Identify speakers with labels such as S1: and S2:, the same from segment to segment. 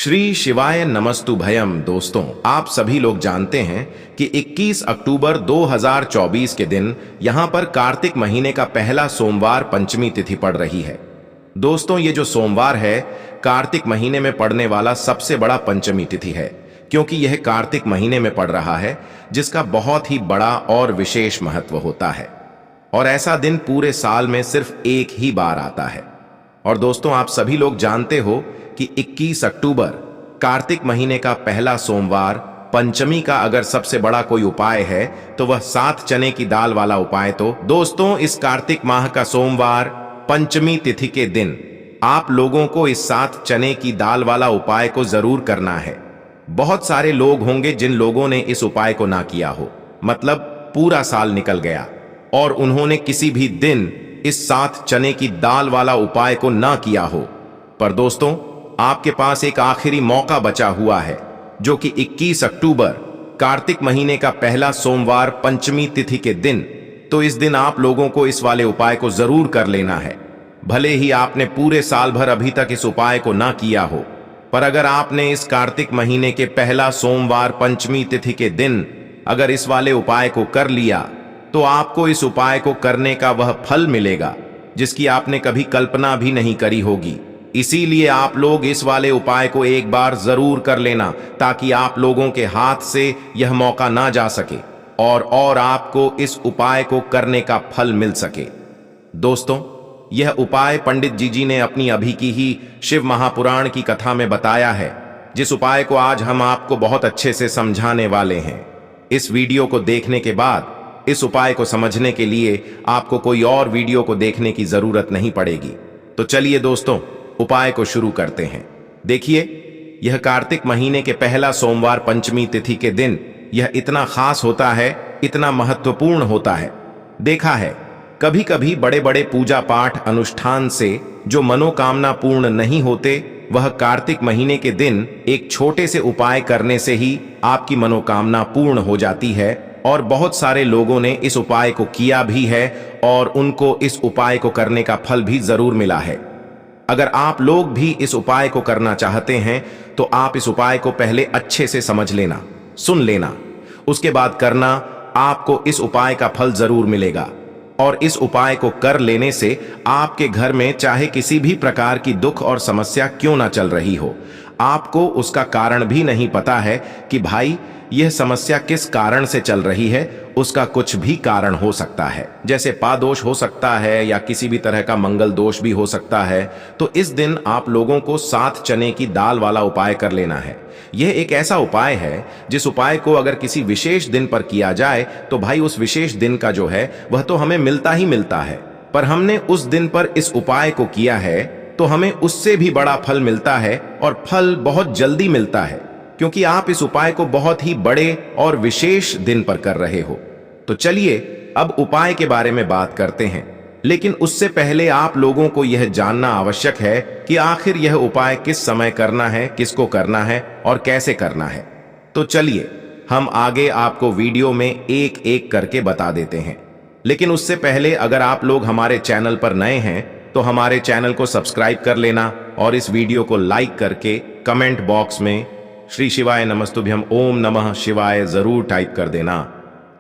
S1: श्री शिवाय नमस्तु भयम। दोस्तों, आप सभी लोग जानते हैं कि 21 अक्टूबर 2024 के दिन यहां पर कार्तिक महीने का पहला सोमवार पंचमी तिथि पड़ रही है। दोस्तों, ये जो सोमवार है कार्तिक महीने में पड़ने वाला सबसे बड़ा पंचमी तिथि है, क्योंकि यह कार्तिक महीने में पड़ रहा है जिसका बहुत ही बड़ा और विशेष महत्व होता है। और ऐसा दिन पूरे साल में सिर्फ एक ही बार आता है। और दोस्तों, आप सभी लोग जानते हो कि 21 अक्टूबर कार्तिक महीने का पहला सोमवार पंचमी का अगर सबसे बड़ा कोई उपाय है तो वह 7 चने की दाल वाला उपाय। तो दोस्तों, इस कार्तिक माह का सोमवार पंचमी तिथि के दिन आप लोगों को इस 7 चने की दाल वाला उपाय को जरूर करना है। बहुत सारे लोग होंगे जिन लोगों ने इस उपाय को ना किया हो, मतलब पूरा साल निकल गया और उन्होंने किसी भी दिन इस 7 चने की दाल वाला उपाय को ना किया हो। पर दोस्तों, आपके पास एक आखिरी मौका बचा हुआ है, जो कि 21 अक्टूबर कार्तिक महीने का पहला सोमवार पंचमी तिथि के दिन। तो इस दिन आप लोगों को इस वाले उपाय को जरूर कर लेना है। भले ही आपने पूरे साल भर अभी तक इस उपाय को ना किया हो, पर अगर आपने इस कार्तिक महीने के पहला सोमवार पंचमी तिथि के दिन अगर इस वाले उपाय को कर लिया तो आपको इस उपाय को करने का वह फल मिलेगा जिसकी आपने कभी कल्पना भी नहीं करी होगी। इसीलिए आप लोग इस वाले उपाय को एक बार जरूर कर लेना, ताकि आप लोगों के हाथ से यह मौका ना जा सके और आपको इस उपाय को करने का फल मिल सके। दोस्तों, यह उपाय पंडित जी ने अपनी अभी की ही शिव महापुराण की कथा में बताया है, जिस उपाय को आज हम आपको बहुत अच्छे से समझाने वाले हैं। इस वीडियो को देखने के बाद इस उपाय को समझने के लिए आपको कोई और वीडियो को देखने की जरूरत नहीं पड़ेगी। तो चलिए दोस्तों, उपाय को शुरू करते हैं। देखिए, यह कार्तिक महीने के पहला सोमवार पंचमी तिथि के दिन यह इतना खास होता है, इतना महत्वपूर्ण होता है। देखा है, कभी कभी बड़े बड़े पूजा पाठ अनुष्ठान से जो मनोकामना पूर्ण नहीं होते, वह कार्तिक महीने के दिन एक छोटे से उपाय करने से ही आपकी मनोकामना पूर्ण हो जाती है। और बहुत सारे लोगों ने इस उपाय को किया भी है और उनको इस उपाय को करने का फल भी जरूर मिला है। अगर आप लोग भी इस उपाय को करना चाहते हैं तो आप इस उपाय को पहले अच्छे से समझ लेना, सुन लेना, उसके बाद करना। आपको इस उपाय का फल जरूर मिलेगा। और इस उपाय को कर लेने से आपके घर में चाहे किसी भी प्रकार की दुख और समस्या क्यों ना चल रही हो, आपको उसका कारण भी नहीं पता है कि भाई यह समस्या किस कारण से चल रही है, उसका कुछ भी कारण हो सकता है। जैसे पादोष हो सकता है या किसी भी तरह का मंगल दोष भी हो सकता है। तो इस दिन आप लोगों को 7 चने की दाल वाला उपाय कर लेना है। यह एक ऐसा उपाय है जिस उपाय को अगर किसी विशेष दिन पर किया जाए तो भाई उस विशेष दिन का जो है वह तो हमें मिलता ही मिलता है, पर हमने उस दिन पर इस उपाय को किया है तो हमें उससे भी बड़ा फल मिलता है, और फल बहुत जल्दी मिलता है, क्योंकि आप इस उपाय को बहुत ही बड़े और विशेष दिन पर कर रहे हो। तो चलिए अब उपाय के बारे में बात करते हैं, लेकिन उससे पहले आप लोगों को यह जानना आवश्यक है कि आखिर यह उपाय किस समय करना है, किसको करना है और कैसे करना है। तो चलिए हम आगे आपको वीडियो में एक एक करके बता देते हैं। लेकिन उससे पहले अगर आप लोग हमारे चैनल पर नए हैं तो हमारे चैनल को सब्सक्राइब कर लेना और इस वीडियो को लाइक करके कमेंट बॉक्स में श्री शिवाय नमस्तुभ्यम ओम नमः शिवाय जरूर टाइप कर देना।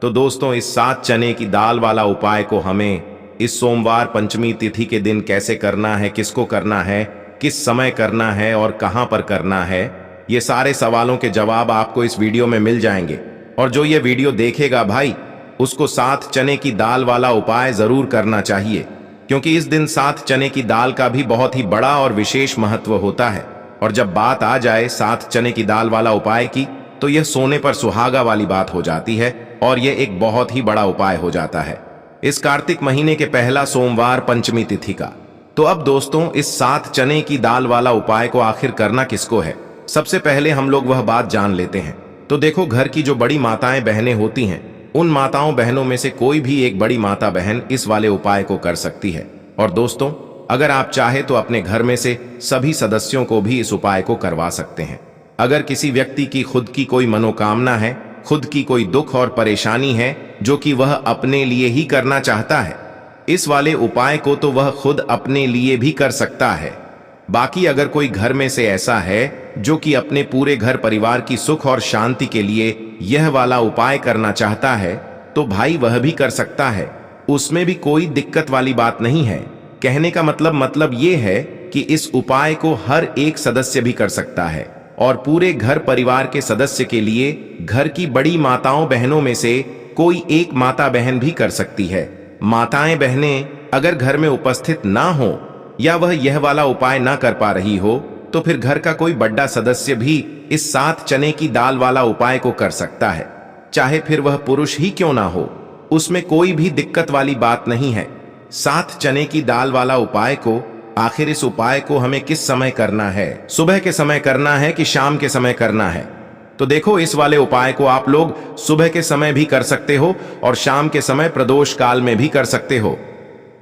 S1: तो दोस्तों, इस 7 चने की दाल वाला उपाय को हमें इस सोमवार पंचमी तिथि के दिन कैसे करना है, किसको करना है, किस समय करना है और कहां पर करना है, ये सारे सवालों के जवाब आपको इस वीडियो में मिल जाएंगे। और जो ये वीडियो देखेगा भाई, उसको 7 चने की दाल वाला उपाय जरूर करना चाहिए, क्योंकि इस दिन 7 चने की दाल का भी बहुत ही बड़ा और विशेष महत्व होता है। और जब बात आ जाए 7 चने की दाल वाला उपाय की, तो यह सोने पर सुहागा वाली बात हो जाती है और यह एक बहुत ही बड़ा उपाय हो जाता है इस कार्तिक महीने के पहला सोमवार पंचमी तिथि का। तो अब दोस्तों, इस 7 चने की दाल वाला उपाय को आखिर करना किसको है, सबसे पहले हम लोग वह बात जान लेते हैं। तो देखो, घर की जो बड़ी माताएं बहनें होती हैं, उन माताओं बहनों में से कोई भी एक बड़ी माता बहन इस वाले उपाय को कर सकती है। और दोस्तों, अगर आप चाहे तो अपने घर में से सभी सदस्यों को भी इस उपाय को करवा सकते हैं। अगर किसी व्यक्ति की खुद की कोई मनोकामना है, खुद की कोई दुख और परेशानी है जो कि वह अपने लिए ही करना चाहता है, इस वाले उपाय को तो वह खुद अपने लिए भी कर सकता है। बाकी अगर कोई घर में से ऐसा है जो कि अपने पूरे घर परिवार की सुख और शांति के लिए यह वाला उपाय करना चाहता है, तो भाई वह भी कर सकता है। उसमें भी कोई दिक्कत वाली बात नहीं है। कहने का मतलब ये है कि इस उपाय को हर एक सदस्य भी कर सकता है और पूरे घर परिवार के सदस्य के लिए घर की बड़ी माताओं बहनों में से कोई एक माता बहन भी कर सकती है। माताएं बहनें अगर घर में उपस्थित ना हो या वह यह वाला उपाय ना कर पा रही हो, तो फिर घर का कोई बड़ा सदस्य भी इस 7 चने की दाल वाला उपाय को कर सकता है, चाहे फिर वह पुरुष ही क्यों ना हो। उसमें कोई भी दिक्कत वाली बात नहीं है। 7 चने की दाल वाला उपाय को, आखिर इस उपाय को हमें किस समय करना है? सुबह के समय करना है कि शाम के समय करना है? तो देखो, इस वाले उपाय को आप लोग सुबह के समय भी कर सकते हो और शाम के समय प्रदोष काल में भी कर सकते हो।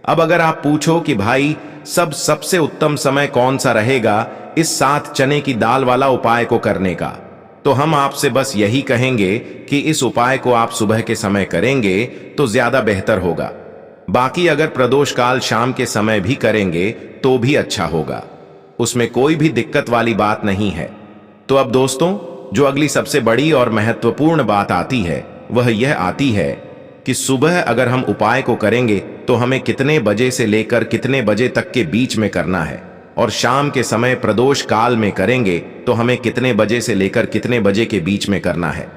S1: अब अगर आप पूछो कि भाई सबसे उत्तम समय कौन सा रहेगा इस 7 चने की दाल वाला उपाय को करने का, तो हम आपसे बस यही कहेंगे कि इस उपाय को आप सुबह के समय करेंगे तो ज्यादा बेहतर होगा। बाकी अगर प्रदोष काल शाम के समय भी करेंगे तो भी अच्छा होगा, उसमें कोई भी दिक्कत वाली बात नहीं है। तो अब दोस्तों, जो अगली सबसे बड़ी और महत्वपूर्ण बात आती है वह यह आती है कि सुबह अगर हम उपाय को करेंगे तो हमें कितने बजे से लेकर कितने बजे तक के बीच में करना है, और शाम के समय प्रदोष काल में करेंगे तो हमें कितने बजे से लेकर कितने बजे के बीच में करना है।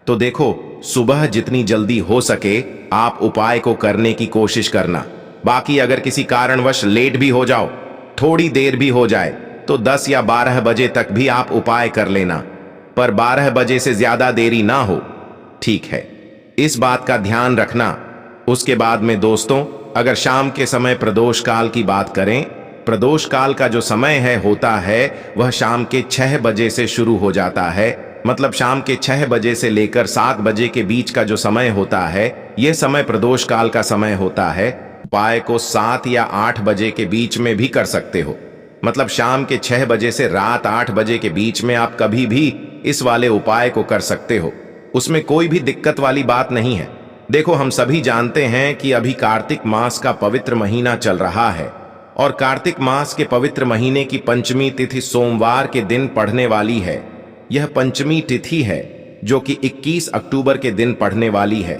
S1: तो देखो, सुबह जितनी जल्दी हो सके आप उपाय को करने की कोशिश करना। बाकी अगर किसी कारणवश लेट भी हो जाओ, थोड़ी देर भी हो जाए, तो 10 या 12 बजे तक भी आप उपाय कर लेना, पर 12 बजे से ज्यादा देरी ना हो, ठीक है? इस बात का ध्यान रखना। उसके बाद में दोस्तों, अगर शाम के समय प्रदोष काल की बात करें, प्रदोष काल का जो समय होता है वह शाम के 6 बजे से शुरू हो जाता है। मतलब शाम के 6 बजे से लेकर 7 बजे के बीच का जो समय होता है, यह समय प्रदोष काल का समय होता है। उपाय को 7 या 8 बजे के बीच में भी कर सकते हो। मतलब शाम के 6 बजे से रात 8 बजे के बीच में आप कभी भी इस वाले उपाय को कर सकते हो, उसमें कोई भी दिक्कत वाली बात नहीं है। देखो, हम सभी जानते हैं कि अभी कार्तिक मास का पवित्र महीना चल रहा है और कार्तिक मास के पवित्र महीने की पंचमी तिथि सोमवार के दिन पड़ने वाली है। यह पंचमी तिथि है जो कि 21 अक्टूबर के दिन पड़ने वाली है।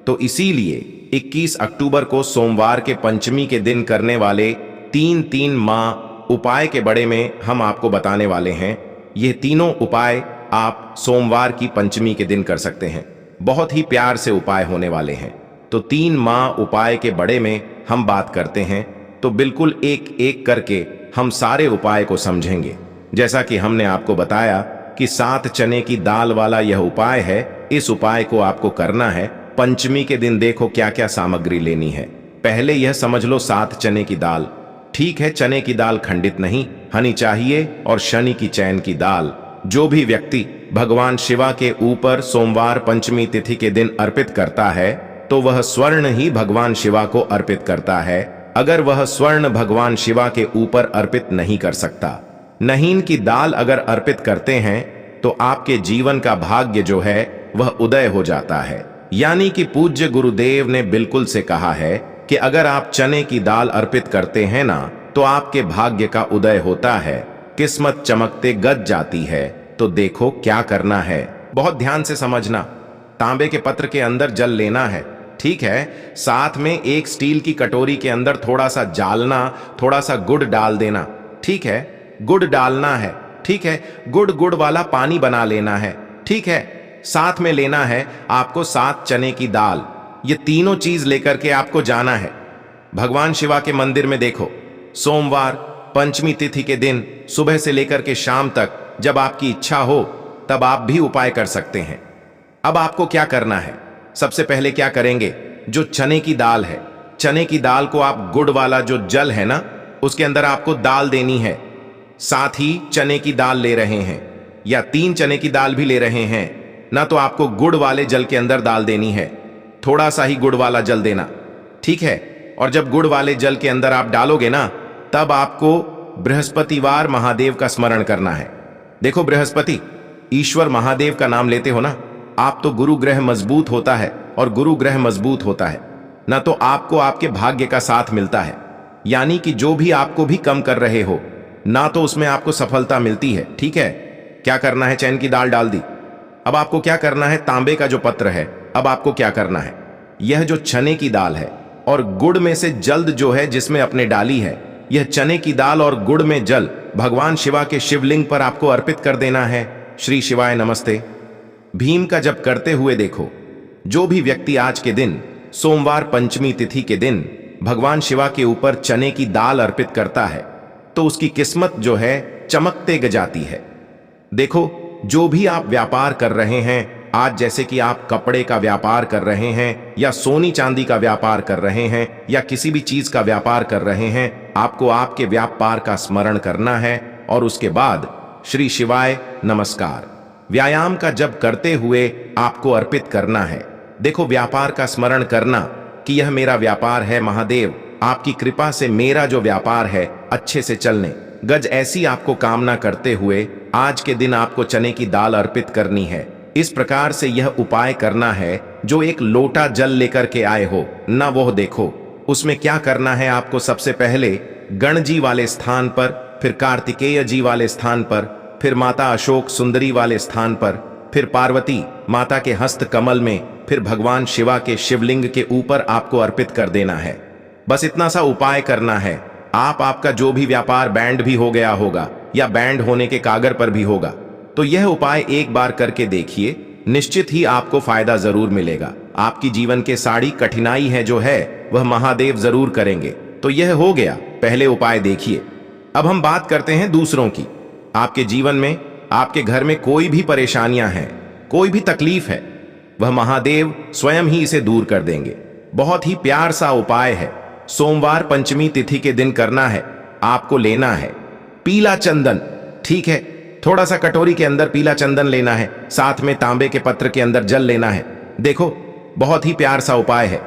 S1: तो इसीलिए 21 अक्टूबर को सोमवार के पंचमी के दिन करने वाले 3 माह उपाय के बारे में हम आपको बताने वाले हैं। ये तीनों उपाय आप सोमवार की पंचमी के दिन कर सकते हैं। बहुत ही प्यार से उपाय होने वाले हैं। तो 3 माह उपाय के बारे में हम बात करते हैं, तो बिल्कुल एक एक करके हम सारे उपाय को समझेंगे। जैसा कि हमने आपको बताया कि 7 चने की दाल वाला यह उपाय है। इस उपाय को आपको करना है पंचमी के दिन। देखो क्या क्या सामग्री लेनी है। पहले यह समझ लो, 7 चने की दाल, ठीक है? चने की दाल खंडित नहीं, हनी चाहिए, और शनि की चैन की दाल। जो भी व्यक्ति भगवान शिवा के ऊपर सोमवार पंचमी तिथि के दिन अर्पित करता है तो वह स्वर्ण ही भगवान शिवा को अर्पित करता है। अगर वह स्वर्ण भगवान शिवा के ऊपर अर्पित नहीं कर सकता, नहीन की दाल अगर अर्पित करते हैं तो आपके जीवन का भाग्य जो है वह उदय हो जाता है। यानी कि पूज्य गुरुदेव ने बिल्कुल से कहा है कि अगर आप चने की दाल अर्पित करते हैं ना, तो आपके भाग्य का उदय होता है, किस्मत चमकते गज जाती है। तो देखो क्या करना है, बहुत ध्यान से समझना। तांबे के पत्र के अंदर जल लेना है, ठीक है? साथ में एक स्टील की कटोरी के अंदर थोड़ा सा जालना, थोड़ा सा गुड़ डाल देना, ठीक है? गुड़ डालना है, ठीक है? गुड़ वाला पानी बना लेना है, ठीक है? साथ में लेना है आपको 7 चने की दाल। ये तीनों चीज लेकर के आपको जाना है भगवान शिवा के मंदिर में। देखो, सोमवार पंचमी तिथि के दिन सुबह से लेकर के शाम तक जब आपकी इच्छा हो तब आप भी उपाय कर सकते हैं। अब आपको क्या करना है, सबसे पहले क्या करेंगे, जो चने की दाल है, चने की दाल को आप गुड़ वाला जो जल है ना, उसके अंदर आपको दाल देनी है। साथ ही चने की दाल ले रहे हैं या 3 चने की दाल भी ले रहे हैं ना, तो आपको गुड़ वाले जल के अंदर दाल देनी है। थोड़ा सा ही गुड़ वाला जल देना, ठीक है? और जब गुड़ वाले जल के अंदर आप डालोगे ना, तब आपको बृहस्पतिवार महादेव का स्मरण करना है। देखो, बृहस्पति ईश्वर महादेव का नाम लेते हो ना आप, तो गुरु ग्रह मजबूत होता है, और गुरु ग्रह मजबूत होता है ना तो आपको आपके भाग्य का साथ मिलता है। यानी कि जो भी आपको भी कम कर रहे हो ना, तो उसमें आपको सफलता मिलती है, ठीक है? क्या करना है? चैन की दाल डाल दी। अब आपको क्या करना है? तांबे का जो पत्र है, अब आपको क्या करना है? यह जो चने की दाल है और गुड़ में से जल्द जो है जिसमें अपने डाली है, यह चने की दाल और गुड़ में जल भगवान शिवा के शिवलिंग पर आपको अर्पित कर देना है। श्री शिवाय नमस्ते। भीम का जप करते हुए देखो, जो भी व्यक्ति आज के दिन सोमवार पंचमी तिथि के दिन भगवान शिवा के ऊपर चने की दाल अर्पित करता है तो उसकी किस्मत जो है चमकते गजाती है। देखो, जो भी आप व्यापार कर रहे हैं आज, जैसे कि आप कपड़े का व्यापार कर रहे हैं या सोनी चांदी का व्यापार कर रहे हैं या किसी भी चीज का व्यापार कर रहे हैं, आपको आपके व्यापार का स्मरण करना है और उसके बाद श्री शिवाय नमस्कार व्यायाम का जप करते हुए आपको अर्पित करना है। देखो, व्यापार का स्मरण करना कि यह मेरा व्यापार है, महादेव आपकी कृपा से मेरा जो व्यापार है अच्छे से चलने गज, ऐसी आपको कामना करते हुए आज के दिन आपको चने की दाल अर्पित करनी है। इस प्रकार से यह उपाय करना है। जो एक लोटा जल लेकर के आए हो ना, वो देखो उसमें क्या करना है आपको। सबसे पहले गणजी वाले स्थान पर, फिर कार्तिकेय जी वाले स्थान पर, फिर माता अशोक सुंदरी वाले स्थान पर, फिर पार्वती माता के हस्त कमल में, फिर भगवान शिवा के शिवलिंग के ऊपर आपको अर्पित कर देना है। बस इतना सा उपाय करना है। आपका जो भी व्यापार बैंड भी हो गया होगा या बैंड होने के कागर पर भी होगा, तो यह उपाय एक बार करके देखिए, निश्चित ही आपको फायदा जरूर मिलेगा। आपकी जीवन के सारी कठिनाई है जो है वह महादेव जरूर करेंगे। तो यह हो गया पहले उपाय, देखिए। अब हम बात करते हैं दूसरों की। आपके जीवन में, आपके घर में कोई भी परेशानियां हैं, कोई भी तकलीफ है, वह महादेव स्वयं ही इसे दूर कर देंगे। बहुत ही प्यार सा उपाय है। सोमवार पंचमी तिथि के दिन करना है। आपको लेना है पीला चंदन, ठीक है, थोड़ा सा कटोरी के अंदर पीला चंदन लेना है, साथ में तांबे के पत्र के अंदर जल लेना है। देखो, बहुत ही प्यार सा उपाय है।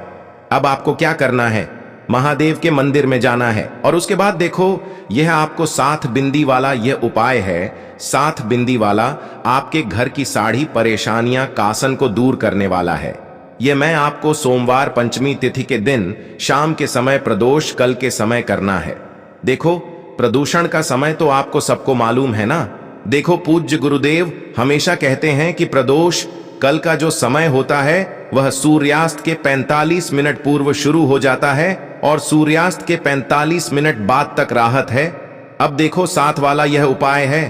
S1: अब आपको क्या करना है? महादेव के मंदिर में जाना है और उसके बाद देखो, यह आपको 7 बिंदी वाला यह उपाय है। 7 बिंदी वाला आपके घर की सारी परेशानियां, कासन को दूर करने वाला है। यह मैं आपको सोमवार पंचमी तिथि के दिन शाम के समय प्रदोष कल के समय करना है। देखो, प्रदूषण का समय तो आपको सबको मालूम है ना। देखो, पूज्य गुरुदेव हमेशा कहते हैं कि प्रदोष कल का जो समय होता है वह सूर्यास्त के 45 मिनट पूर्व शुरू हो जाता है और सूर्यास्त के 45 मिनट बाद तक राहत है। अब देखो, 7 वाला यह उपाय है।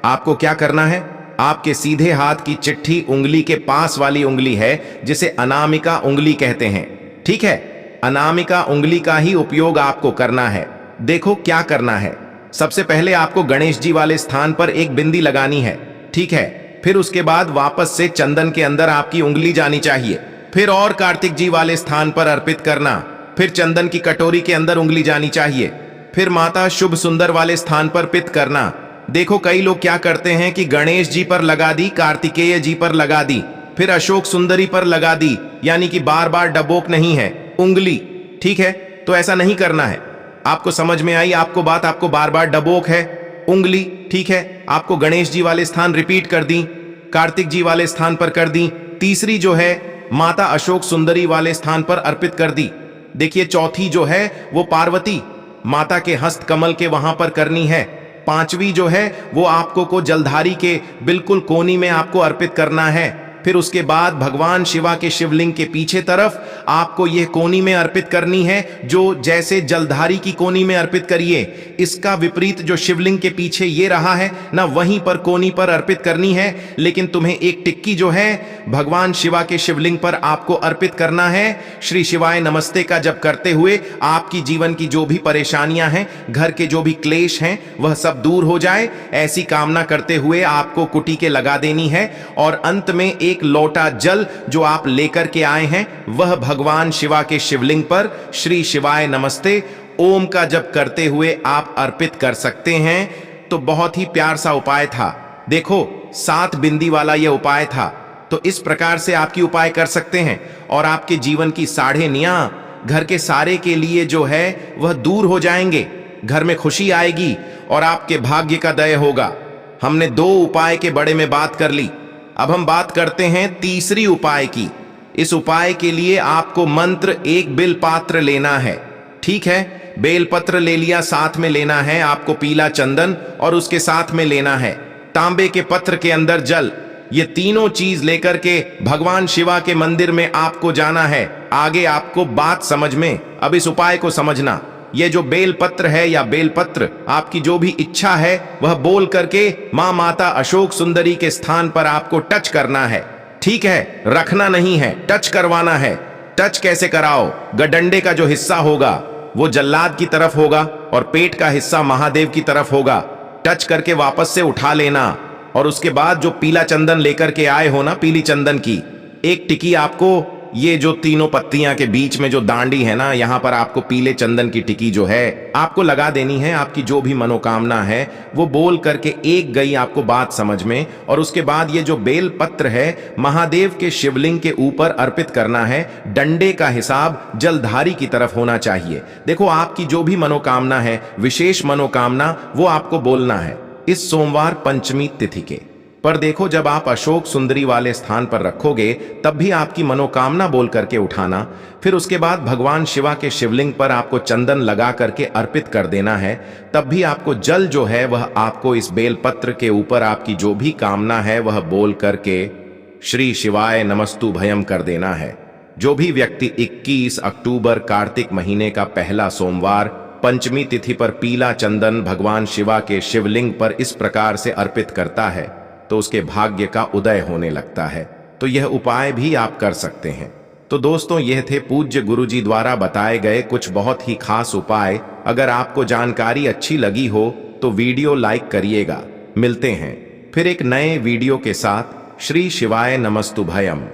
S1: आपको क्या करना है? आपके सीधे हाथ की चिट्ठी उंगली के पास वाली उंगली है जिसे अनामिका उंगली कहते हैं, ठीक है। अनामिका उंगली का ही उपयोग आपको करना है। देखो क्या करना है। सबसे पहले आपको गणेश जी वाले स्थान पर एक बिंदी लगानी है, ठीक है। फिर उसके बाद वापस से चंदन के अंदर आपकी उंगली जानी चाहिए। फिर और कार्तिक जी वाले स्थान पर अर्पित करना। फिर चंदन की कटोरी के अंदर उंगली जानी चाहिए। फिर माता शुभ सुंदर वाले स्थान पर पित करना। देखो, कई लोग क्या करते हैं कि गणेश जी पर लगा दी, कार्तिकेय जी पर लगा दी, फिर अशोक सुंदरी पर लगा दी, यानी कि बार बार डबोक नहीं है उंगली, ठीक है। तो ऐसा नहीं करना है। आपको समझ में आई आपको बात? आपको बार बार डबोक है उंगली, ठीक है। आपको गणेश जी वाले स्थान रिपीट कर दी, कार्तिक जी वाले स्थान पर कर दी, तीसरी जो है माता अशोक सुंदरी वाले स्थान पर अर्पित कर दी। देखिए, चौथी जो है वो पार्वती माता के हस्त कमल के वहां पर करनी है। पांचवी जो है वो आपको को जलधारी के बिल्कुल कोनी में आपको अर्पित करना है। फिर उसके बाद भगवान शिवा के शिवलिंग के पीछे तरफ आपको यह कोनी में अर्पित करनी है, जो जैसे जलधारी की कोनी में अर्पित करिए। इसका विपरीत जो शिवलिंग के पीछे ये रहा है ना, वहीं पर कोनी पर अर्पित करनी है। लेकिन तुम्हें एक टिक्की जो है भगवान शिवा के शिवलिंग पर आपको अर्पित करना है। श्री शिवाय नमस्ते का जप करते हुए आपकी जीवन की जो भी परेशानियां हैं, घर के जो भी क्लेश हैं, वह सब दूर हो जाए, ऐसी कामना करते हुए आपको कुटी के लगा देनी है। और अंत में एक लोटा जल जो आप लेकर के आए हैं वह भगवान शिवा के शिवलिंग पर श्री शिवाय नमस्ते ओम का जप करते हुए आप अर्पित कर सकते हैं। तो बहुत ही प्यार सा उपाय था। देखो, 7 बिंदी वाला यह उपाय था। तो इस प्रकार से आपकी उपाय कर सकते हैं और आपके जीवन की साढ़ेनियां घर के सारे के लिए जो है वह दूर हो जाएंगे। घर में खुशी आएगी और आपके भाग्य का दय होगा। हमने 2 उपाय के बड़े में बात कर ली। अब हम बात करते हैं तीसरी उपाय की। इस उपाय के लिए आपको मंत्र 1 बेल पात्र लेना है, ठीक है। बेल पत्र ले लिया, साथ में लेना है आपको पीला चंदन और उसके साथ में लेना है तांबे के पत्र के अंदर जल, ये तीनों चीज लेकर के भगवान शिवा के मंदिर में आपको जाना है। आगे आपको बात समझ में, अब इस उपाय को समझना। ये जो बेल पत्र है या बेल पत्र, आपकी जो भी इच्छा है वह बोल करके मां माता अशोक सुंदरी के स्थान पर आपको टच करना है। ठीक है, रखना नहीं है, टच करवाना है। टच कैसे कराओ? गडंडे का जो हिस्सा होगा वो जल्लाद की तरफ होगा और पेट का हिस्सा महादेव की तरफ होगा। टच करके वापस से उठा लेना और उसके बाद जो पीला चंदन लेकर के आए हो ना, पीली चंदन की एक टिकी, आपको ये जो तीनों पत्तियां के बीच में जो दांडी है ना, यहां पर आपको पीले चंदन की टिकी जो है आपको लगा देनी है। आपकी जो भी मनोकामना है वो बोल करके एक गई आपको बात समझ में। और उसके बाद ये जो बेल पत्र है महादेव के शिवलिंग के ऊपर अर्पित करना है। डंडे का हिसाब जलधारी की तरफ होना चाहिए। देखो, आपकी जो भी मनोकामना है, विशेष मनोकामना, वो आपको बोलना है इस सोमवार पंचमी तिथि के। पर देखो, जब आप अशोक सुंदरी वाले स्थान पर रखोगे तब भी आपकी मनोकामना बोल करके उठाना। फिर उसके बाद भगवान शिवा के शिवलिंग पर आपको चंदन लगा करके अर्पित कर देना है। तब भी आपको जल जो है वह आपको इस बेलपत्र के ऊपर आपकी जो भी कामना है वह बोल करके श्री शिवाय नमस्तु भयम कर देना है। जो भी व्यक्ति 21 अक्टूबर कार्तिक महीने का पहला सोमवार पंचमी तिथि पर पीला चंदन भगवान शिवा के शिवलिंग पर इस प्रकार से अर्पित करता है तो उसके भाग्य का उदय होने लगता है। तो यह उपाय भी आप कर सकते हैं। तो दोस्तों, यह थे पूज्य गुरुजी द्वारा बताए गए कुछ बहुत ही खास उपाय। अगर आपको जानकारी अच्छी लगी हो तो वीडियो लाइक करिएगा। मिलते हैं फिर एक नए वीडियो के साथ। श्री शिवाय नमस्तु भयम।